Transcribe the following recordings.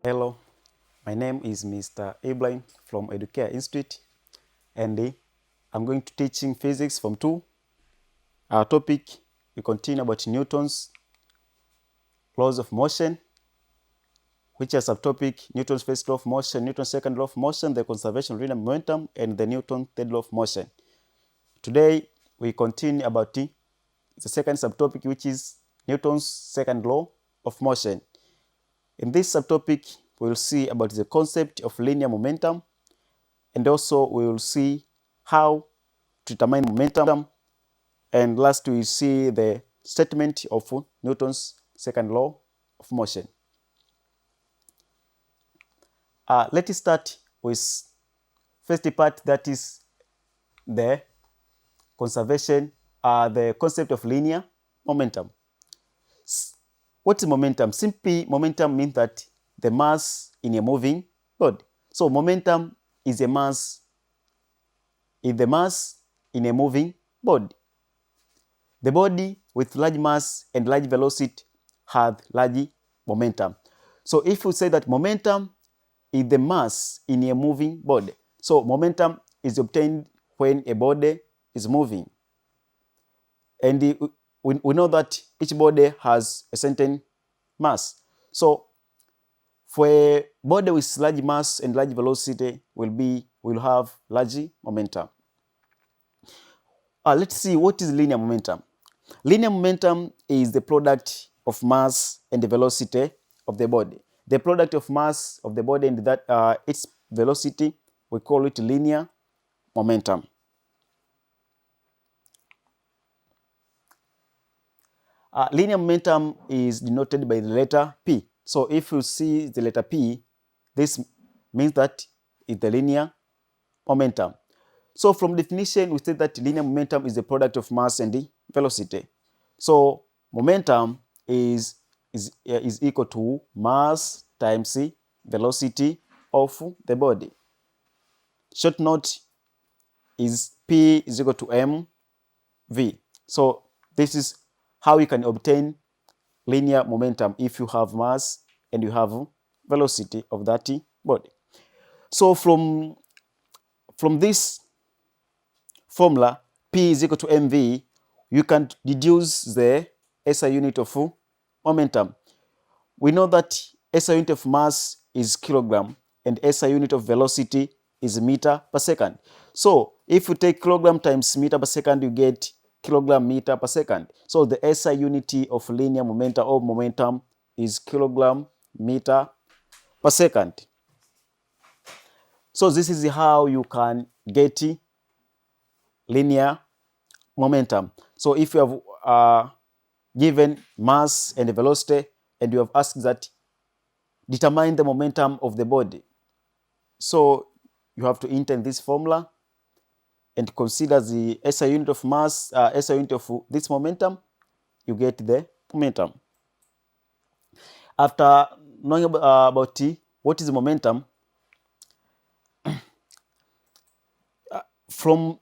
Hello, my name is Mr. Ibrahim from Educare Institute, and I'm going to teaching physics from 2. Our topic, we continue about Newton's laws of motion, which are subtopic Newton's first law of motion, Newton's second law of motion, the conservation of linear momentum, and the Newton's third law of motion. Today, we continue about the second subtopic, which is Newton's second law of motion. In this subtopic, we will see about the concept of linear momentum, and also we will see how to determine momentum, and last we will see the statement of Newton's second law of motion. Let us start with first part, that is the conservation, the concept of linear momentum. What is momentum? Simply, momentum means that the mass in a moving body. So momentum is the mass in a moving body. The body with large mass and large velocity has large momentum. So if we say that momentum is the mass in a moving body, so momentum is obtained when a body is moving. And we know that each body has a certain mass. So for a body with large mass and large velocity will have large momentum. Let's see what is linear momentum. Linear momentum is the product of mass and the velocity of the body. The product of mass of the body and that its velocity, we call it linear momentum. Linear momentum is denoted by the letter P. So if you see the letter P, this means that it's the linear momentum. So from definition, we say that linear momentum is the product of mass and the velocity. So momentum is equal to mass times the velocity of the body. Short note is P is equal to mv. So this is how you can obtain linear momentum if you have mass and you have velocity of that body. So from this formula, P is equal to mv, you can deduce the SI unit of momentum. We know that SI unit of mass is kilogram and SI unit of velocity is meter per second. So if you take kilogram times meter per second, you get kilogram meter per second. So the SI unit of linear momentum or momentum is kilogram meter per second. So this is how you can get linear momentum. So if you have given mass and velocity and you have asked that determine the momentum of the body, so you have to enter this formula and consider the SI unit of mass, SI unit of this momentum, you get the momentum. After knowing about what is momentum, from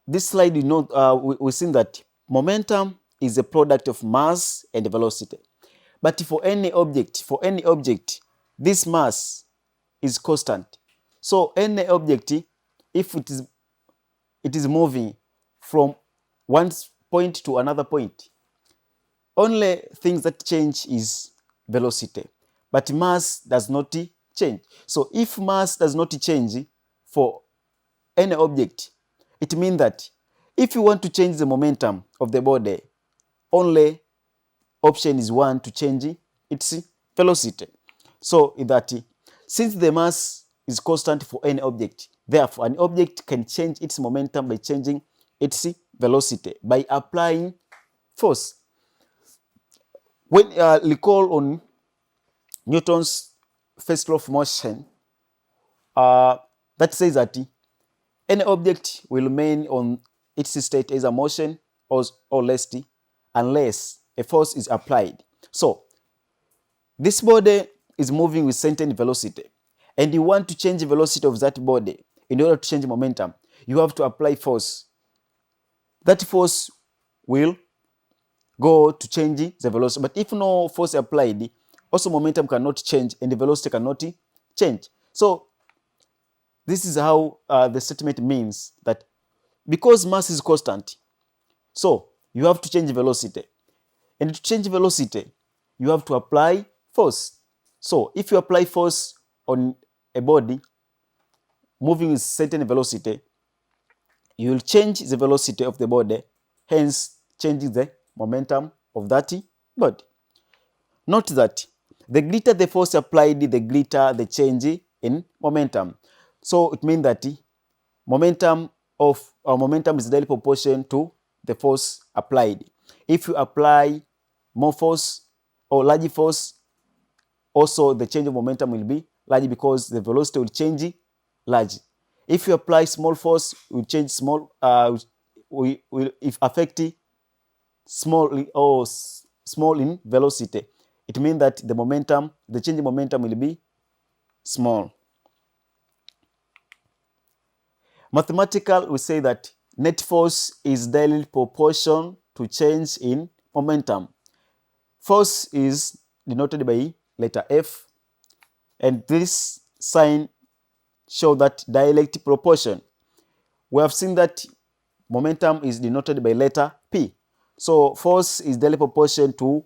this slide, you know, we've seen that momentum is a product of mass and velocity. But for any object, this mass is constant. So any object, if it is moving from one point to another point, only things that change is velocity, but mass does not change. So if mass does not change for any object, it means that if you want to change the momentum of the body, only option is one to change its velocity. So that since the mass is constant for any object, therefore an object can change its momentum by changing its velocity by applying force. When recall on Newton's first law of motion, that says that any object will remain on its state as a motion or rest unless a force is applied. So this body is moving with certain velocity, and you want to change the velocity of that body. In order to change momentum, you have to apply force. That force will go to change the velocity. But if no force applied, also momentum cannot change and the velocity cannot change. So this is how the statement means that because mass is constant, so you have to change velocity. And to change velocity, you have to apply force. So if you apply force on a body moving with certain velocity, you will change the velocity of the body, hence changing the momentum of that body. Note that the greater the force applied, the greater the change in momentum. So it means that momentum is directly proportional to the force applied. If you apply more force or large force, also the change of momentum will be large because the velocity will change large. If you apply small force, will change small. Will if affect small or small in velocity, it means that the change in momentum will be small. Mathematical, we say that net force is directly proportional to change in momentum. Force is denoted by letter F, and this sign shows that direct proportion. We have seen that momentum is denoted by letter P. So force is directly proportional to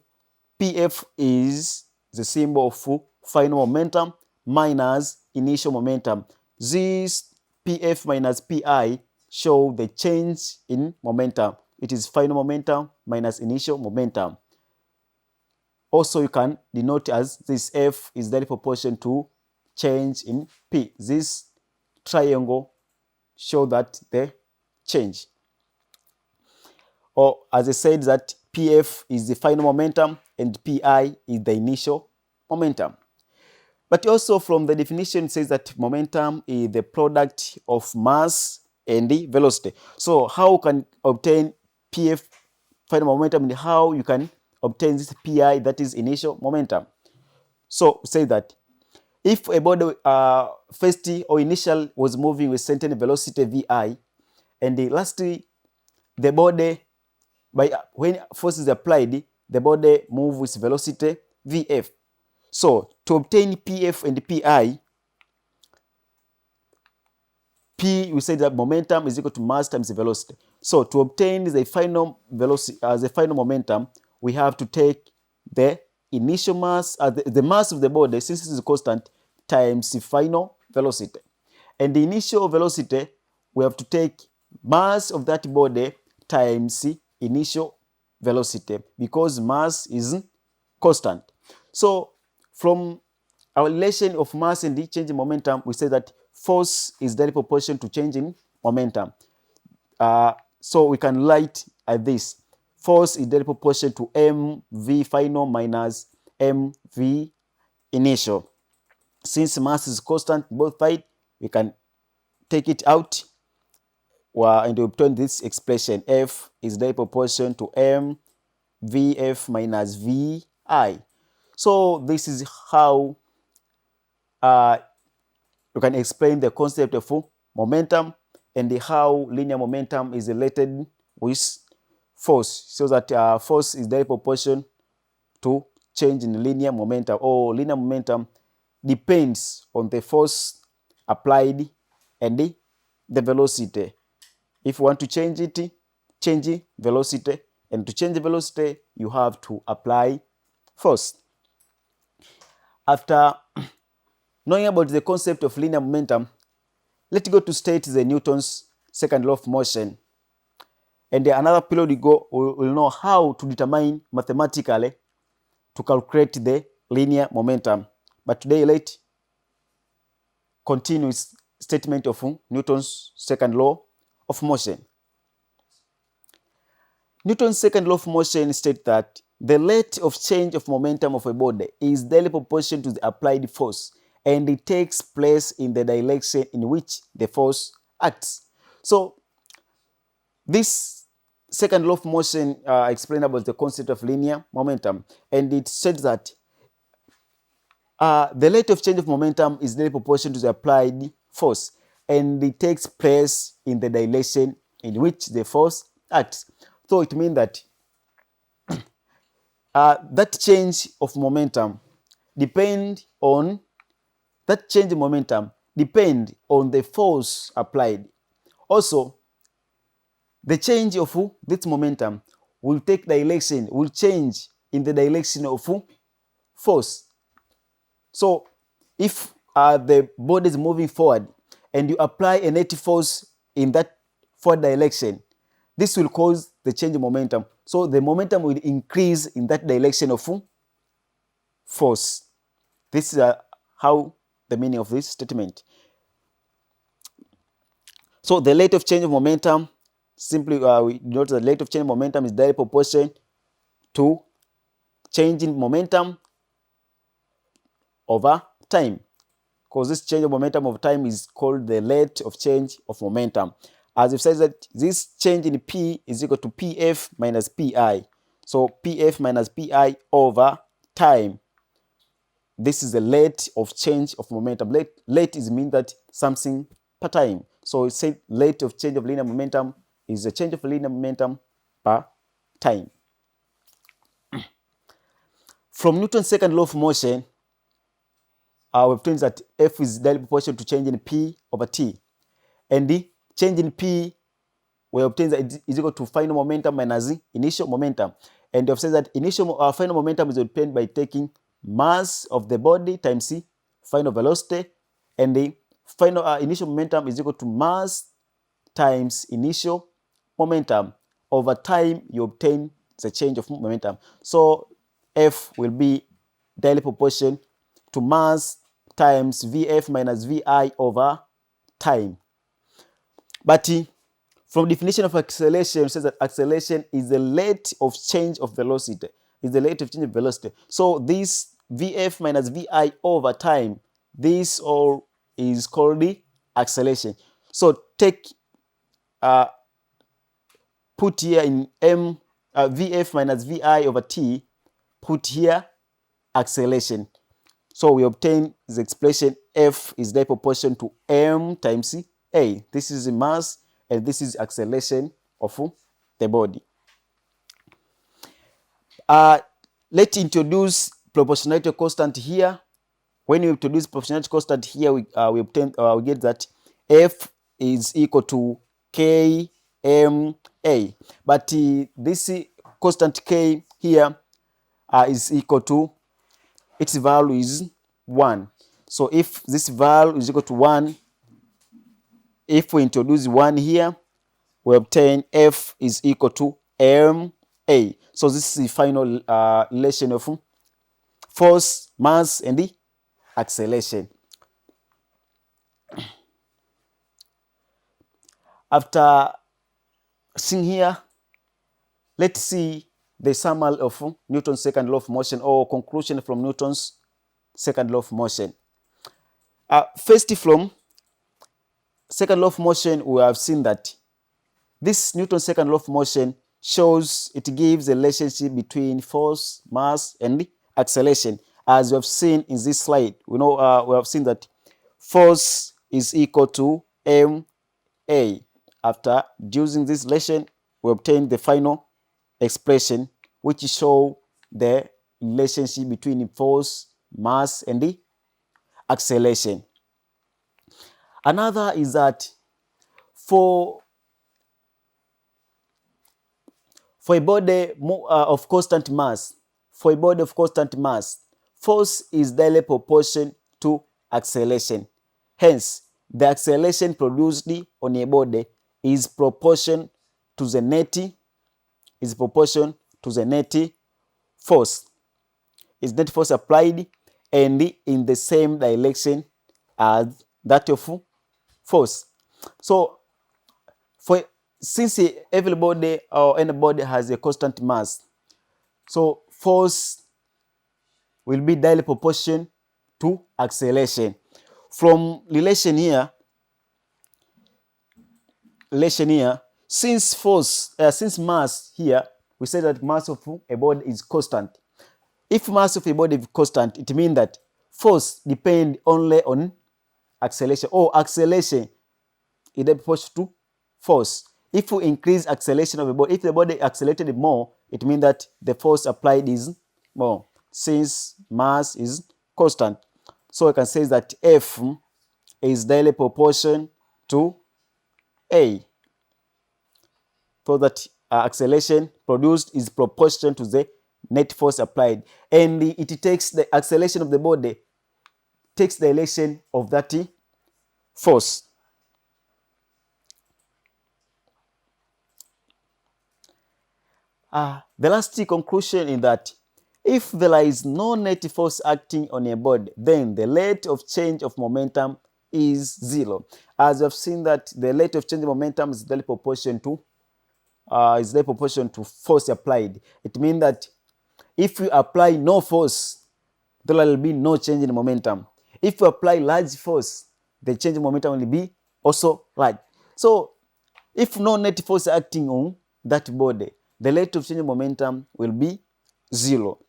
PF is the symbol of final momentum minus initial momentum. This PF minus PI show the change in momentum. It is final momentum minus initial momentum. Also, you can denote as this F is directly proportional to change in P. This triangle show that the change. Or as I said that PF is the final momentum and PI is the initial momentum. But also from the definition it says that momentum is the product of mass and the velocity. So how you can obtain PF final momentum and how you can obtain this PI, that is initial momentum. So say that if a body first or initial was moving with certain velocity Vi, and lastly the body, when force is applied, the body moves with velocity Vf. So to obtain Pf and Pi, P, we say that momentum is equal to mass times velocity. So to obtain the final velocity as the final momentum, we have to take the initial mass, the mass of the body, since it is constant, times the final velocity. And the initial velocity, we have to take mass of that body times initial velocity because mass is constant. So from our relation of mass and the change in momentum, we say that force is directly proportional to change in momentum. So we can write like this. Force is directly proportional to mv final minus mv initial. Since mass is constant both sides, we can take it out and obtain this expression. F is directly proportional to m vf minus vi. So this is how you can explain the concept of momentum and how linear momentum is related with force, so that force is directly proportional to change in linear momentum, or linear momentum depends on the force applied and the velocity. If you want to change it, change velocity, and to change the velocity, you have to apply force. After knowing about the concept of linear momentum, let's go to state the Newton's second law of motion. And another period we will know how to determine mathematically to calculate the linear momentum. But today let's continue with statement of Newton's second law of motion. Newton's second law of motion states that the rate of change of momentum of a body is directly proportional to the applied force, and it takes place in the direction in which the force acts. So this second law of motion explains about the concept of linear momentum, and it says that the rate of change of momentum is directly proportional to the applied force, and it takes place in the direction in which the force acts. So it means that that change of momentum depend on that change in momentum depend on the force applied. Also, the change of this momentum will take direction, will change in the direction of force. So if the body is moving forward and you apply a net force in that forward direction, this will cause the change in momentum. So the momentum will increase in that direction of force. This is how the meaning of this statement. So the rate of change of momentum, simply we note the rate of change of momentum is directly proportional to change in momentum over time, because this change of momentum over time is called the rate of change of momentum. As it says that this change in P is equal to PF minus PI. So PF minus PI over time. This is the rate of change of momentum. Rate is mean that something per time. So it said rate of change of linear momentum is the change of linear momentum per time. From Newton's second law of motion, we obtained that F is directly proportional to change in P over T. And the change in P, we obtain that it is equal to final momentum minus the initial momentum. And we have said that final momentum is obtained by taking mass of the body times the final velocity, and the final initial momentum is equal to mass times initial momentum. Over time, you obtain the change of momentum. So F will be directly proportional to mass times Vf minus Vi over time. But from definition of acceleration, it says that acceleration is the rate of change of velocity. Is the rate of change of velocity. So this Vf minus Vi over time, this all is called the acceleration. So take put here in M Vf minus Vi over T, put here acceleration. So we obtain the expression F is directly proportional to M times A. This is the mass and this is acceleration of the body. Let's introduce proportionality constant here. When we introduce proportionality constant here, we get that F is equal to KMA. But this constant K here is equal to, its value is 1. So if this value is equal to 1, if we introduce 1 here, we obtain F is equal to MA. So this is the final relation of force, mass, and the acceleration. After seeing here, let's see the summary of Newton's second law of motion, or conclusion from Newton's second law of motion. First, from second law of motion, we have seen that this Newton's second law of motion shows, it gives a relationship between force, mass, and acceleration. As we have seen in this slide, we have seen that force is equal to ma. After using this relation, we obtain the final expression, which show the relationship between force, mass, and the acceleration. Another is that for a body of constant mass, force is directly proportional to acceleration. Hence, the acceleration produced on a body is proportional to the net force. Is net force applied and in the same direction as that of force. So since every body or any body has a constant mass, so force will be directly proportional to acceleration. From relation here, since mass here, we say that mass of a body is constant. If mass of a body is constant, it means that force depends only on acceleration, or acceleration is proportional to force. If we increase acceleration of a body, if the body accelerated more, it means that the force applied is more, since mass is constant. So I can say that F is directly proportional to A. So that acceleration produced is proportional to the net force applied. And it takes the acceleration of the body, takes the direction of that force. The last conclusion is that if there is no net force acting on a body, then the rate of change of momentum is zero. As you have seen that the rate of change of momentum is directly proportional to force applied. It means that if you apply no force, there will be no change in momentum. If you apply large force, the change in momentum will be also large. So if no net force acting on that body, the rate of change in momentum will be zero.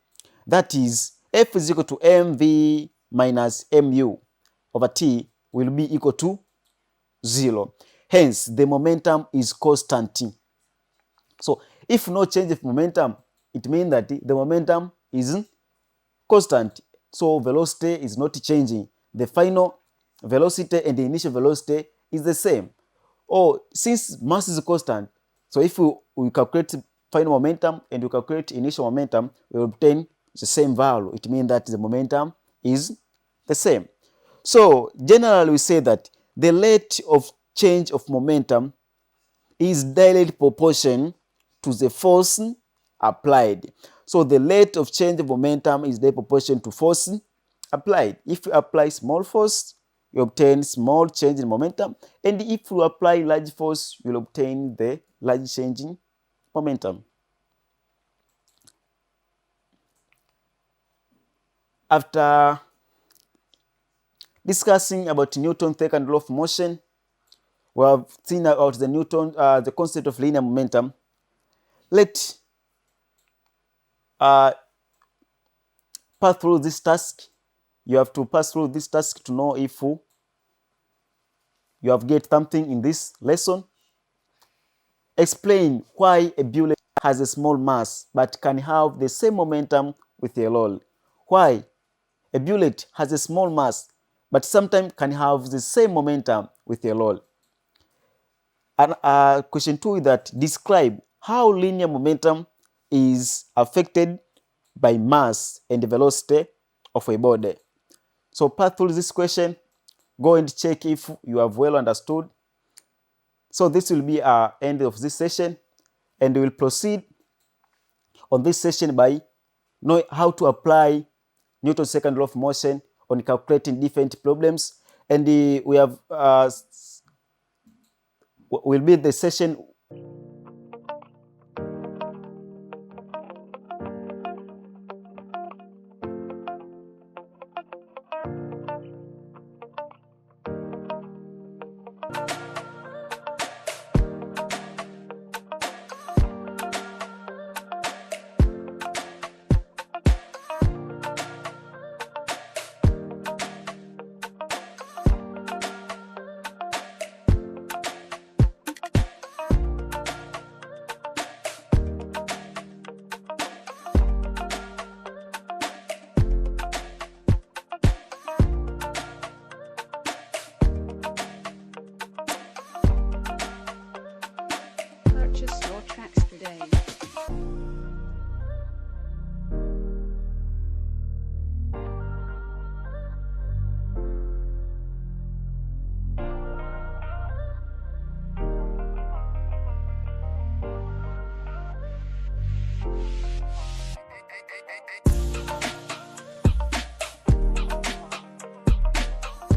That is, F is equal to mv minus mu over t will be equal to 0. Hence, the momentum is constant. So, if no change of momentum, it means that the momentum is constant. So, velocity is not changing. The final velocity and the initial velocity is the same. Or since mass is constant, so if we calculate final momentum and we calculate initial momentum, we obtain the same value. It means that the momentum is the same. So generally we say that the rate of change of momentum is directly proportional to the force applied. So the rate of change of momentum is directly proportional to force applied. If you apply small force, you obtain small change in momentum, and if you apply large force, you will obtain the large change in momentum. After discussing about Newton's second law of motion, we have seen about the concept of linear momentum. Let's pass through this task. You have to pass through this task to know if you have get something in this lesson. Explain why a bullet has a small mass but can have the same momentum with a roll. Why a bullet has a small mass but sometimes can have the same momentum with a roll. And question 2 is that describe how linear momentum is affected by mass and velocity of a body. So pass through this question, go and check if you have well understood. So this will be our end of this session, and we will proceed on this session by knowing how to apply Newton's second law of motion on calculating different problems. And we have will be the session